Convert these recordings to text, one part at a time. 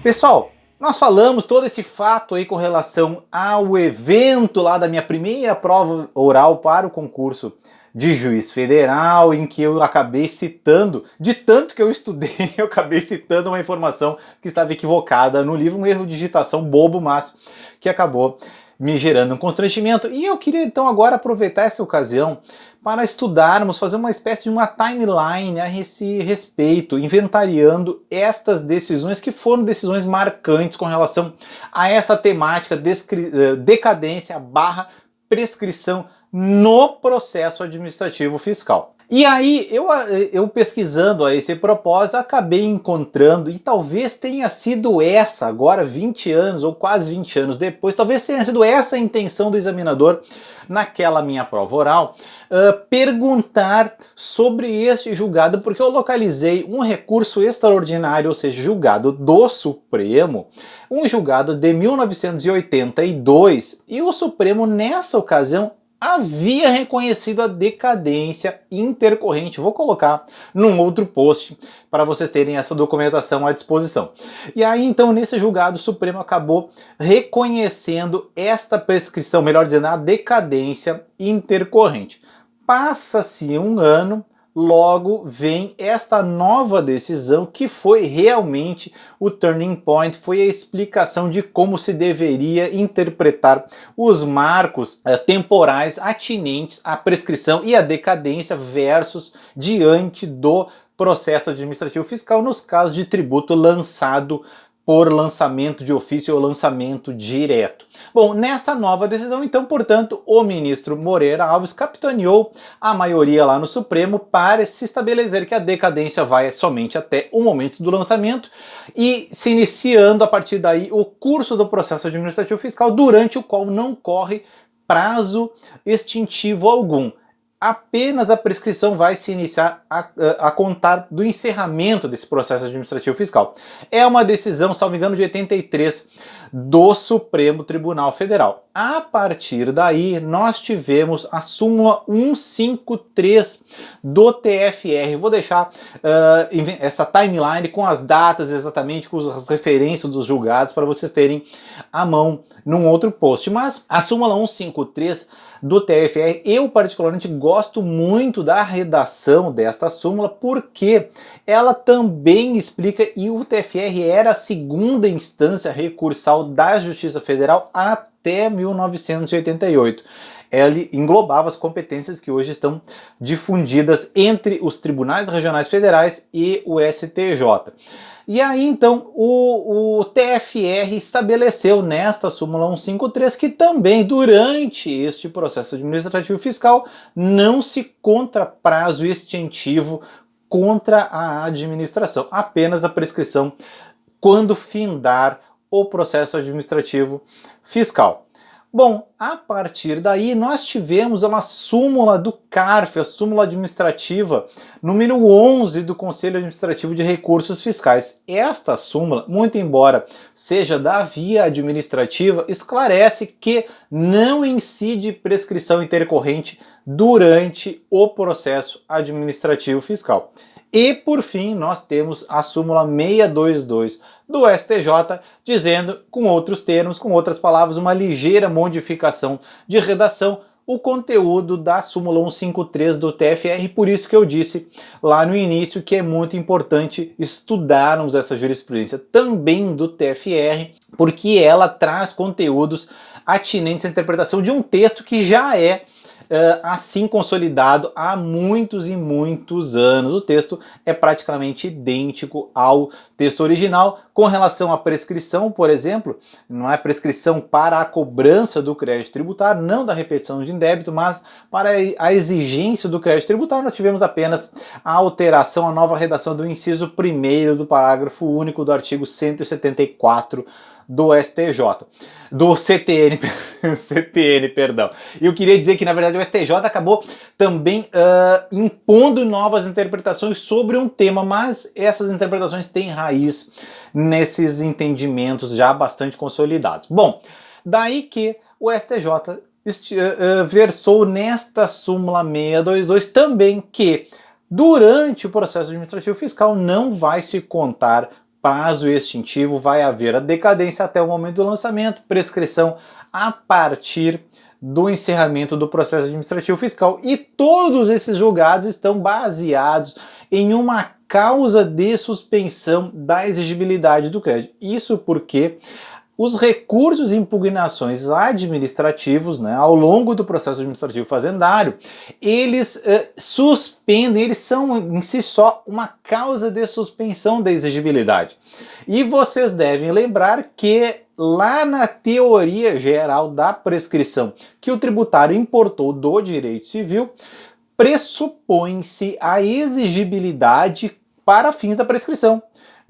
Pessoal, nós falamos todo esse fato aí com relação ao evento lá da minha primeira prova oral para o concurso de juiz federal, em que eu acabei citando, de tanto que eu estudei, eu acabei citando uma informação que estava equivocada no livro, um erro de digitação bobo, mas que acabou me gerando um constrangimento. E eu queria então agora aproveitar essa ocasião para estudarmos, fazer uma espécie de uma timeline a esse respeito, inventariando estas decisões que foram decisões marcantes com relação a essa temática decadência barra prescrição no processo administrativo fiscal. E aí, eu pesquisando a esse propósito, acabei encontrando, e talvez tenha sido essa, agora 20 anos, ou quase 20 anos depois, talvez tenha sido essa a intenção do examinador naquela minha prova oral, perguntar sobre este julgado, porque eu localizei um recurso extraordinário, ou seja, julgado do Supremo, um julgado de 1982, e o Supremo, nessa ocasião, havia reconhecido a decadência intercorrente. Vou colocar num outro post para vocês terem essa documentação à disposição. E aí, então, nesse julgado, o Supremo acabou reconhecendo esta prescrição, melhor dizendo, a decadência intercorrente. Passa-se um ano, logo vem esta nova decisão que foi realmente o turning point, foi a explicação de como se deveria interpretar os marcos temporais atinentes à prescrição e à decadência versus diante do processo administrativo fiscal nos casos de tributo lançado por lançamento de ofício ou lançamento direto. Bom, nesta nova decisão, então, portanto, o ministro Moreira Alves capitaneou a maioria lá no Supremo para se estabelecer que a decadência vai somente até o momento do lançamento e se iniciando a partir daí o curso do processo administrativo fiscal, durante o qual não corre prazo extintivo algum. Apenas a prescrição vai se iniciar a contar do encerramento desse processo administrativo fiscal. É uma decisão, salvo engano, de 83 do Supremo Tribunal Federal. A partir daí, nós tivemos a súmula 153 do TFR. Vou deixar essa timeline com as datas exatamente, com as referências dos julgados, para vocês terem à mão num outro post. Mas a súmula 153 do TFR, eu particularmente gosto muito da redação desta súmula, porque ela também explica, e o TFR era a segunda instância recursal da Justiça Federal até 1988. Ela englobava as competências que hoje estão difundidas entre os tribunais regionais federais e o STJ. E aí, então, o TFR estabeleceu nesta súmula 153 que também, durante este processo administrativo fiscal, não se contra prazo extintivo contra a administração, apenas a prescrição quando findar o processo administrativo fiscal. Bom, a partir daí nós tivemos uma súmula do CARF, a súmula administrativa número 11 do Conselho Administrativo de Recursos Fiscais. Esta súmula, muito embora seja da via administrativa, esclarece que não incide prescrição intercorrente durante o processo administrativo fiscal. E, por fim, nós temos a súmula 622 do STJ, dizendo, com outros termos, com outras palavras, uma ligeira modificação de redação, o conteúdo da súmula 153 do TFR. Por isso que eu disse lá no início que é muito importante estudarmos essa jurisprudência também do TFR, porque ela traz conteúdos atinentes à interpretação de um texto que já é assim consolidado há muitos e muitos anos. O texto é praticamente idêntico ao texto original. Com relação à prescrição, por exemplo, não é prescrição para a cobrança do crédito tributário, não da repetição de indébito, mas para a exigência do crédito tributário, nós tivemos apenas a alteração, a nova redação do inciso 1º do parágrafo único do artigo 174 do STJ, do CTN, perdão. E eu queria dizer que, na verdade, o STJ acabou também impondo novas interpretações sobre um tema, mas essas interpretações têm raiz nesses entendimentos já bastante consolidados. Bom, daí que o STJ versou nesta súmula 622 também que, durante o processo administrativo fiscal, não vai se contar prazo extintivo, vai haver a decadência até o momento do lançamento, prescrição a partir do encerramento do processo administrativo fiscal. E todos esses julgados estão baseados em uma causa de suspensão da exigibilidade do crédito. Isso porque os recursos e impugnações administrativos, né, ao longo do processo administrativo fazendário, eles suspendem, eles são em si só uma causa de suspensão da exigibilidade. E vocês devem lembrar que lá na teoria geral da prescrição que o tributário importou do direito civil, pressupõe-se a exigibilidade para fins da prescrição.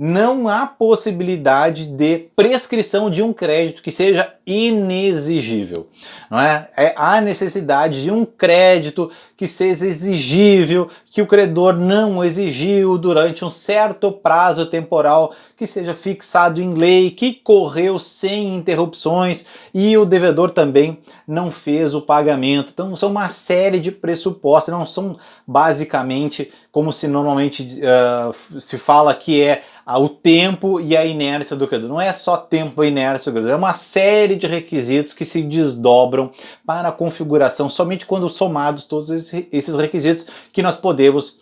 Não há possibilidade de prescrição de um crédito que seja inexigível, não é? Há necessidade de um crédito que seja exigível, que o credor não exigiu durante um certo prazo temporal, que seja fixado em lei, que correu sem interrupções e o devedor também não fez o pagamento. Então são uma série de pressupostos, não são basicamente como se normalmente se fala que é o tempo e a inércia do credor. Não é só tempo e inércia do credor, é uma série de requisitos que se desdobram para a configuração, somente quando somados todos esses requisitos que nós podemos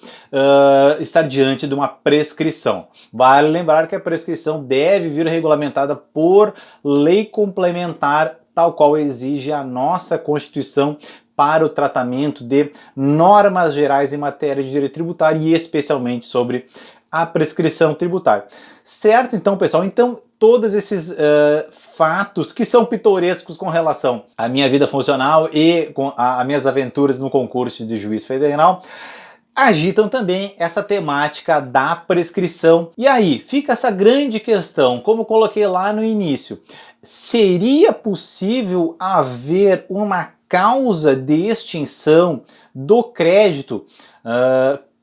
estar diante de uma prescrição. Vale lembrar que a prescrição deve vir regulamentada por lei complementar, tal qual exige a nossa Constituição, para o tratamento de normas gerais em matéria de direito tributário e especialmente sobre a prescrição tributária. Certo, então, pessoal? Então, todos esses fatos que são pitorescos com relação à minha vida funcional e com as minhas aventuras no concurso de juiz federal agitam também essa temática da prescrição. E aí, fica essa grande questão, como coloquei lá no início. Seria possível haver uma causa de extinção do crédito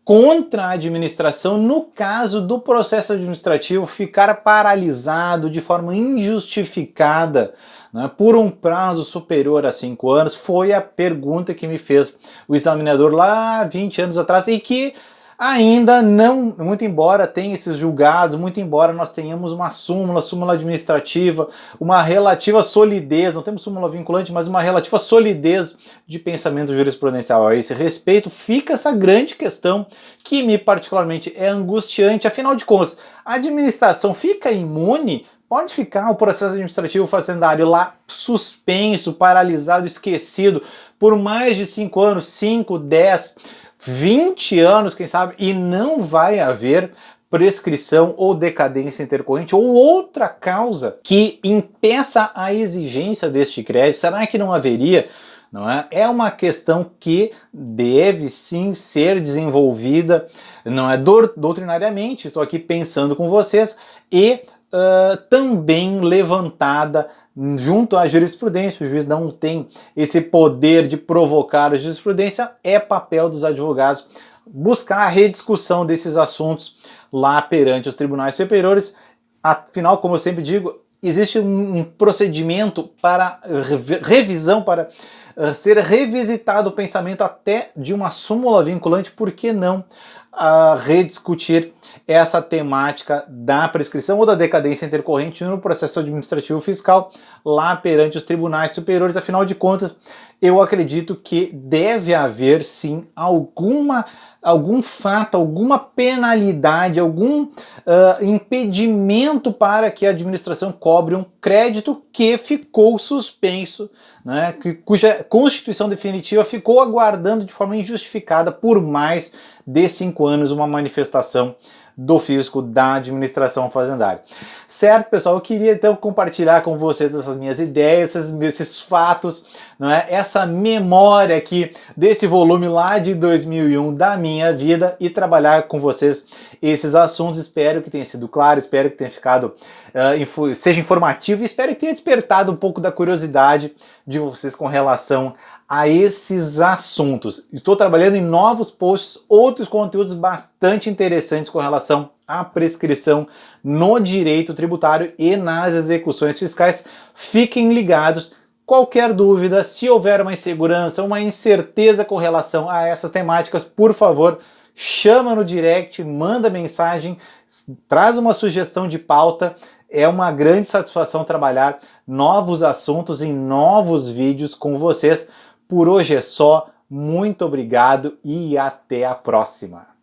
contra a administração no caso do processo administrativo ficar paralisado de forma injustificada, né, por um prazo superior a 5 anos? Foi a pergunta que me fez o examinador lá 20 anos atrás e que ainda não, muito embora tenha esses julgados, muito embora nós tenhamos uma súmula administrativa, uma relativa solidez, não temos súmula vinculante, mas uma relativa solidez de pensamento jurisprudencial a esse respeito, fica essa grande questão que me particularmente é angustiante. Afinal de contas, a administração fica imune? Pode ficar o processo administrativo fazendário lá suspenso, paralisado, esquecido por mais de 5 anos, 5, 10, 20 anos, quem sabe, e não vai haver prescrição ou decadência intercorrente ou outra causa que impeça a exigência deste crédito? Será que não haveria? Não é? É uma questão que deve sim ser desenvolvida, não é, doutrinariamente, estou aqui pensando com vocês, e também levantada junto à jurisprudência. O juiz não tem esse poder de provocar a jurisprudência, é papel dos advogados buscar a rediscussão desses assuntos lá perante os tribunais superiores. Afinal, como eu sempre digo, existe um procedimento para revisão, para ser revisitado o pensamento até de uma súmula vinculante. Por que não rediscutir essa temática da prescrição ou da decadência intercorrente no processo administrativo fiscal lá perante os tribunais superiores? Afinal de contas, eu acredito que deve haver sim algum fato, alguma penalidade, algum impedimento para que a administração cobre um crédito que ficou suspenso, né, cuja constituição definitiva ficou aguardando de forma injustificada por mais de 5 anos uma manifestação do fisco da administração fazendária. Certo, pessoal? Eu queria então compartilhar com vocês essas minhas ideias, esses fatos, não é? Essa memória aqui desse volume lá de 2001 da minha vida e trabalhar com vocês esses assuntos. Espero que tenha sido claro, espero que tenha ficado seja informativo e espero que tenha despertado um pouco da curiosidade de vocês com relação a esses assuntos. Estou trabalhando em novos posts, outros conteúdos bastante interessantes com relação à prescrição no direito tributário e nas execuções fiscais. Fiquem ligados. Qualquer dúvida, se houver uma insegurança, uma incerteza com relação a essas temáticas, por favor, chama no direct, manda mensagem, traz uma sugestão de pauta. É uma grande satisfação trabalhar novos assuntos em novos vídeos com vocês. Por hoje é só. Muito obrigado e até a próxima!